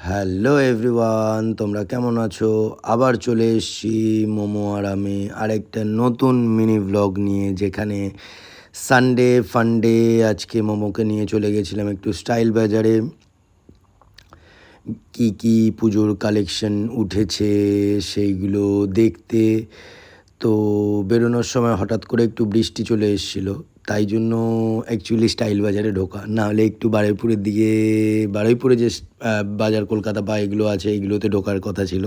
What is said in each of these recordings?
Hello everyone, তোমরা কেমন আছো? আবার চলে এসেছি মোমো আর আমি আরেকটা নতুন মিনি ব্লগ নিয়ে, যেখানে সানডে ফান্ডে আজকে মোমোকে নিয়ে চলে গেছিলাম একটু স্টাইল বাজারে। কি কি পুজোর কালেকশন উঠেছে সেইগুলো দেখতে। তো বেরোনোর সময় হঠাৎ করে একটু বৃষ্টি চলে এসেছিলো, তাই জন্য অ্যাকচুয়ালি স্টাইল বাজারে ঢোকা, না হলে একটু বারুইপুরের দিকে, বারুইপুরে যে বাজার কলকাতা বা এগুলো আছে এইগুলোতে ঢোকার কথা ছিল,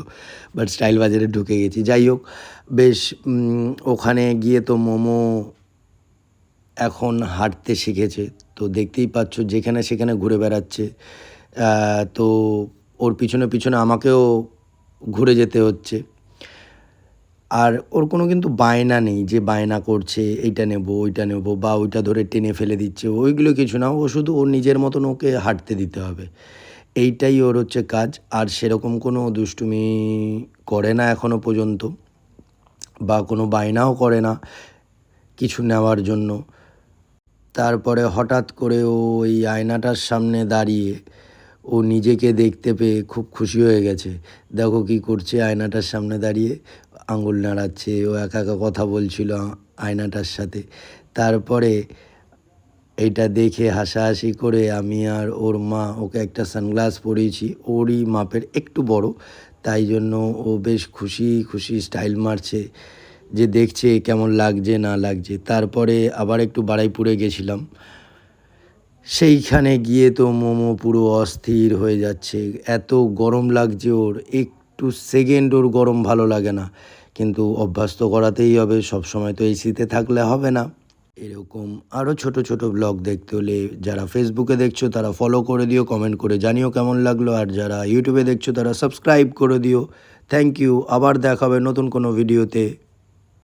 বাট স্টাইল বাজারে ঢুকে গেছি। যাই হোক, বেশ ওখানে গিয়ে তো মোমো এখন হাঁটতে শিখেছে, তো দেখতেই পাচ্ছ যেখানে সেখানে ঘুরে বেড়াচ্ছে। তো ওর পিছনে পিছনে আমাকেও ঘুরে যেতে হচ্ছে। আর ওর কোনো কিন্তু বায়না নেই যে বায়না করছে এইটা নেব ওইটা নেব, বা ওইটা ধরে টেনে ফেলে দিচ্ছে, ওইগুলো কিছু না। ও শুধু ওর নিজের মতন ওকে হাঁটতে দিতে হবে, এইটাই ওর হচ্ছে কাজ। আর সেরকম কোনো দুষ্টুমি করে না এখনও পর্যন্ত, বা কোনো বায়নাও করে না কিছু নেওয়ার জন্য। তারপরে হঠাৎ করে ও ওই আয়নাটার সামনে দাঁড়িয়ে ও নিজেকে দেখতে পেয়ে খুব খুশি হয়ে গেছে। দেখো কী করছে, আয়নাটার সামনে দাঁড়িয়ে আঙুল নাড়াচ্ছে, ও একা একা কথা বলছিল আয়নাটার সাথে। তারপরে এইটা দেখে হাসাহাসি করে আমি আর ওর মা ওকে একটা সানগ্লাস পরিয়েছি, ওরই মাপের একটু বড়, তাই জন্য ও বেশ খুশি খুশি স্টাইল মারছে, যে দেখছে কেমন লাগছে না লাগছে। তারপরে আবার একটু বারুইপুরে গেছিলাম, সেইখানে গিয়ে তো মোমো পুরো অস্থির হয়ে যাচ্ছে, এত গরম লাগছে ওর, একটু সেকেন্ড ওর গরম ভালো লাগে না, কিন্তু অভ্যাস তো করাতেই হবে, সবসময় তো এসিতে থাকলে হবে না। এরকম আরও ছোট ছোট ব্লগ দেখতে হলে যারা ফেসবুকে দেখছো তারা ফলো করে দিও, কমেন্ট করে জানিও কেমন লাগলো, আর যারা ইউটিউবে দেখছো তারা সাবস্ক্রাইব করে দিও। থ্যাংক ইউ, আবার দেখা হবে নতুন কোনো ভিডিওতে।